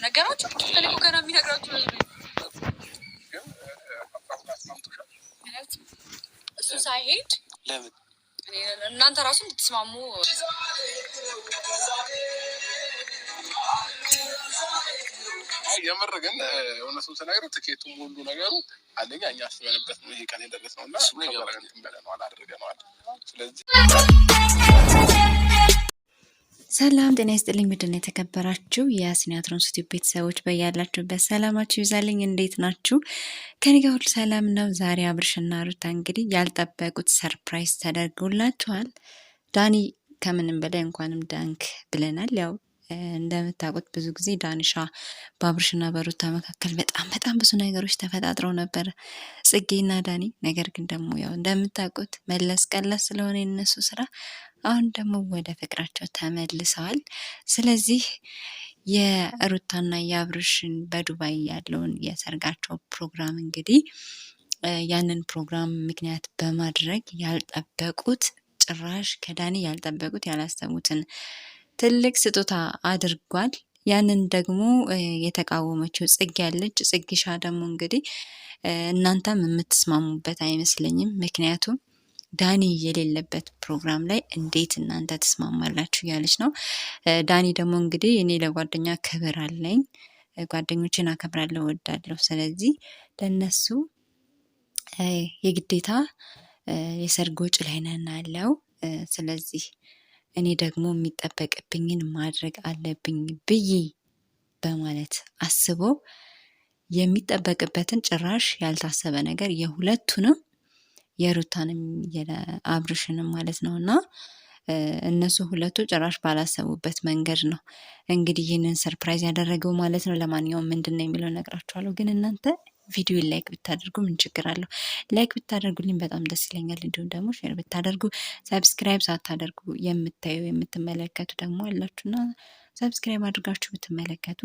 ነገራችሁ እኔ እኮ ገና የሚነግራችሁ እሱ ሳይሄድ ለምን እናንተ ራሱ እንድትስማሙ የምር ግን እውነቱን ስነግርህ ትኬቱም ሁሉ ነገሩ አንደኛ እኛ አስበንበት ነው ይሄ ቀን የደረስነው እና ከበረንትን በለነዋል አድርገነዋል። ስለዚህ ሰላም ጤና ይስጥልኝ። ምንድን ነው የተከበራችሁ የአስኒያትሮንስ ዩቲዩብ ቤተሰቦች በያላችሁበት ሰላማችሁ ይብዛልኝ። እንዴት ናችሁ? ከኔ ጋር ሁሉ ሰላም ነው። ዛሬ አብርሽና ሩታ እንግዲህ ያልጠበቁት ሰርፕራይዝ ተደርጎላችኋል። ዳኒ ከምንም በላይ እንኳንም ዳንክ ብለናል። ያው እንደምታውቁት ብዙ ጊዜ ዳንሻ በአብርሽና በሩታ መካከል በጣም ብዙ ነገሮች ተፈጣጥረው ነበር ጽጌና ዳኒ። ነገር ግን ደግሞ ያው እንደምታውቁት መለስ ቀለስ ስለሆነ የነሱ ስራ አሁን ደግሞ ወደ ፍቅራቸው ተመልሰዋል። ስለዚህ የሩታና የአብርሽን በዱባይ ያለውን የሰርጋቸው ፕሮግራም እንግዲህ ያንን ፕሮግራም ምክንያት በማድረግ ያልጠበቁት ጭራሽ ከዳኒ ያልጠበቁት ያላሰቡትን ትልቅ ስጦታ አድርጓል። ያንን ደግሞ የተቃወመችው ጽጌ ያለች ጽጌሻ ደግሞ እንግዲህ እናንተም የምትስማሙበት አይመስለኝም። ምክንያቱም ዳኒ የሌለበት ፕሮግራም ላይ እንዴት እናንተ ትስማማላችሁ ያለች ነው። ዳኒ ደግሞ እንግዲህ እኔ ለጓደኛ ክብር አለኝ፣ ጓደኞችን አከብራለሁ፣ እወዳለሁ። ስለዚህ ለነሱ የግዴታ የሰርግ ወጪ ላይ ነን አለው። ስለዚህ እኔ ደግሞ የሚጠበቅብኝን ማድረግ አለብኝ ብዬ በማለት አስቦ የሚጠበቅበትን ጭራሽ ያልታሰበ ነገር የሁለቱንም የሩታንም የአብርሽንም ማለት ነው እና እነሱ ሁለቱ ጭራሽ ባላሰቡበት መንገድ ነው እንግዲህ ይህንን ሰርፕራይዝ ያደረገው ማለት ነው። ለማንኛውም ምንድን ነው የሚለው ነግራችኋለሁ። ግን እናንተ ቪዲዮ ላይክ ብታደርጉ ምን ችግር አለው? ላይክ ብታደርጉልኝ በጣም ደስ ይለኛል። እንዲሁም ደግሞ ሼር ብታደርጉ፣ ሰብስክራይብ ሳታደርጉ የምታዩ የምትመለከቱ ደግሞ አላችሁና ሰብስክራይብ አድርጋችሁ ብትመለከቱ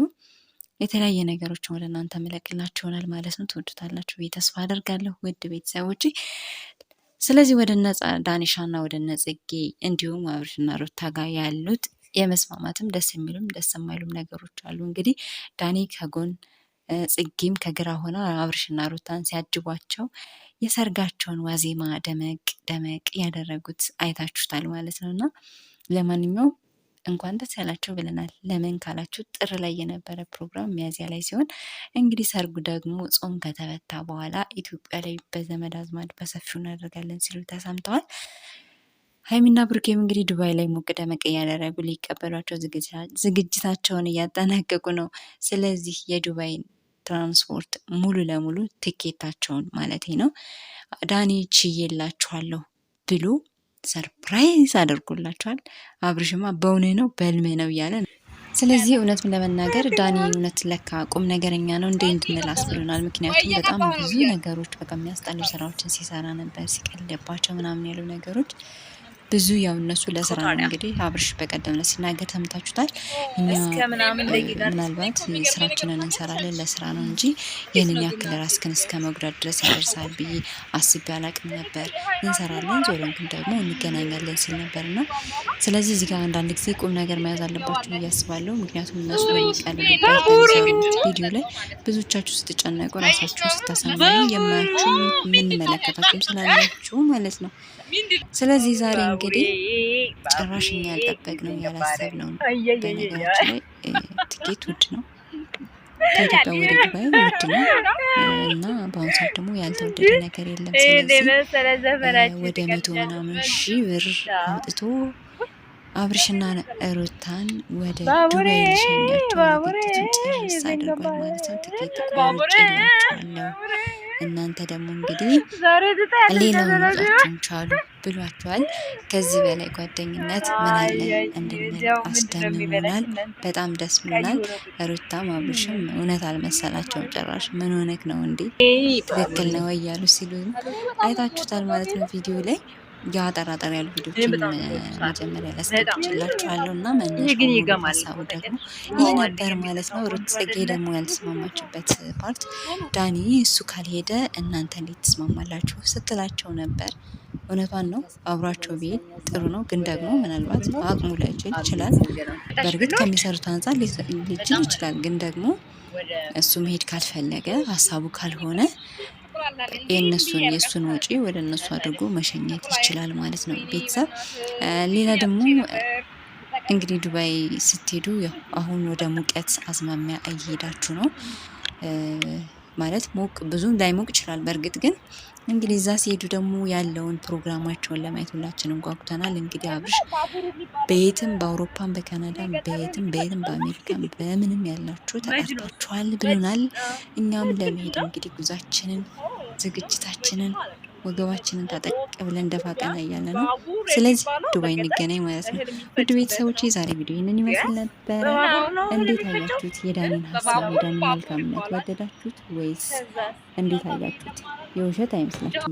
የተለያየ ነገሮችን ወደ እናንተ መለቅላችሁ ይሆናል ማለት ነው። ትወዱታላችሁ ብዬ ተስፋ አደርጋለሁ ውድ ቤተሰቦች። ስለዚህ ወደ እነ ዳኒሻና ወደ እነ ጽጌ እንዲሁም አብርሽና ሩታ ጋር ያሉት የመስማማትም ደስ የሚሉም ደስ የማይሉም ነገሮች አሉ። እንግዲህ ዳኒ ከጎን ጽጌም ከግራ ሆና አብርሽና ሩታን ሲያጅቧቸው የሰርጋቸውን ዋዜማ ደመቅ ያደረጉት አይታችሁታል ማለት ነው እና ለማንኛውም እንኳን ደስ ያላቸው ብለናል። ለምን ካላችሁ ጥር ላይ የነበረ ፕሮግራም ሚያዝያ ላይ ሲሆን እንግዲህ ሰርጉ ደግሞ ጾም ከተፈታ በኋላ ኢትዮጵያ ላይ በዘመድ አዝማድ በሰፊው እናደርጋለን ሲሉ ተሰምተዋል። ሀይሚና ብሩኬም እንግዲህ ዱባይ ላይ ሞቅ ደመቅ እያደረጉ ሊቀበሏቸው ዝግጅታቸውን እያጠናቀቁ ነው። ስለዚህ የዱባይን ትራንስፖርት ሙሉ ለሙሉ ትኬታቸውን ማለት ነው ዳኒ ችዬላችኋለሁ ብሎ ሰርፕራይዝ አድርጎላቸዋል። አብርሽማ በእውኔ ነው በልሜ ነው እያለ ነው። ስለዚህ እውነቱን ለመናገር ዳኒ እውነት ለካ ቁም ነገረኛ ነው እንዴ እንድንል አስብሎናል። ምክንያቱም በጣም ብዙ ነገሮች በቃ የሚያስጠሉ ስራዎችን ሲሰራ ነበር፣ ሲቀልደባቸው ምናምን ያሉ ነገሮች ብዙ ያው እነሱ ለስራ ነው። እንግዲህ አብርሽ በቀደም ላይ ሲናገር ሰምታችሁታል። እኛ ምናልባት ስራችንን እንሰራለን ለስራ ነው እንጂ ይህንን ያክል ራስክን እስከ መጉዳት ድረስ ያደርሳል ብዬ አስቤ አላቅም ነበር። እንሰራለን ዞረን ግን ደግሞ እንገናኛለን ሲል ነበር እና ስለዚህ እዚህ ጋር አንዳንድ ጊዜ ቁም ነገር መያዝ አለባችሁ ብዬ አስባለሁ። ምክንያቱም እነሱ በሚቀልዱበት በሚሰሩት ቪዲዮ ላይ ብዙዎቻችሁ ስትጨነቁ ራሳችሁን ስታሳምኑ የማያችሁ የምንመለከታችሁም ስላላችሁ ማለት ነው። ስለዚህ ዛሬ እንግዲህ ጭራሽ እኛ ያልጠበቅነው ያላሰብነው ነው። በነገራችን ላይ ትኬት ውድ ነው፣ ከኢትዮጵያ ወደ ዱባይ ውድ ነው እና በአሁኑ ሰዓት ደግሞ ያልተወደደ ነገር የለም። ስለዚህ ወደ 100 ምናምን ሺህ ብር አውጥቶ አብርሽና ሩታን ወደ ዱባይ ሊሸኛቸው ዝግጅቱን ጨርስ አድርጓል ማለት ነው። ትኬት ቆርጬላችኋለሁ እናንተ ደግሞ እንግዲህ ሌላውን ኑሯችሁን ቻሉ ብሏቸዋል። ከዚህ በላይ ጓደኝነት ምን አለ እንድንል አስደምሞናል። በጣም ደስ ብሎናል። ሩታም አብርሽም እውነት አልመሰላቸውም ጭራሽ። ምን ሆነክ ነው እንዴ ትክክል ነው እያሉ ሲሉ አይታችሁታል ማለት ነው ቪዲዮ ላይ። ያጠራጠር ያሉ ቪዲዮችን መጀመሪያ ላስቀምጥላችኋለሁ እና መነሻው ሀሳቡ ደግሞ ይህ ነበር ማለት ነው። ሩት ጽጌ ደግሞ ያልተስማማችበት ፓርት ዳኒ እሱ ካልሄደ እናንተ እንዴት ትስማማላችሁ ስትላቸው ነበር። እውነቷን ነው። አብሯቸው ቢሄድ ጥሩ ነው። ግን ደግሞ ምናልባት አቅሙ ላይችል ይችላል። በእርግጥ ከሚሰሩት አንፃር ሊችል ይችላል። ግን ደግሞ እሱ መሄድ ካልፈለገ ሀሳቡ ካልሆነ የእሱን ወጪ ወደ እነሱ አድርጎ መሸኘት ይችላል ማለት ነው ቤተሰብ። ሌላ ደግሞ እንግዲህ ዱባይ ስትሄዱ ያው አሁን ወደ ሙቀት አዝማሚያ እየሄዳችሁ ነው። ማለት ብዙም ላይሞቅ ይችላል። በእርግጥ ግን እንግዲህ እዛ ሲሄዱ ደግሞ ያለውን ፕሮግራማቸውን ለማየት ሁላችንም ጓጉተናል። እንግዲህ አብርሽ በየትም በአውሮፓም በካናዳም በየትም በአሜሪካም በምንም ያላችሁ ተጠርታችኋል ብሎናል። እኛም ለመሄድ እንግዲህ ጉዟችንን ዝግጅታችንን ወገባችንን ታጠቅ ብለን ደፋ ቀና እያለ ነው። ስለዚህ ዱባይ እንገናኝ ማለት ነው። ውድ ቤተሰቦች የዛሬ ቪዲዮ ይህንን ይመስል ነበረ። እንዴት አያችሁት? የዳኒን ሀሳብ የዳኒን መልካምነት ወደዳችሁት ወይስ እንዴት አያችሁት? የውሸት አይመስላችሁም?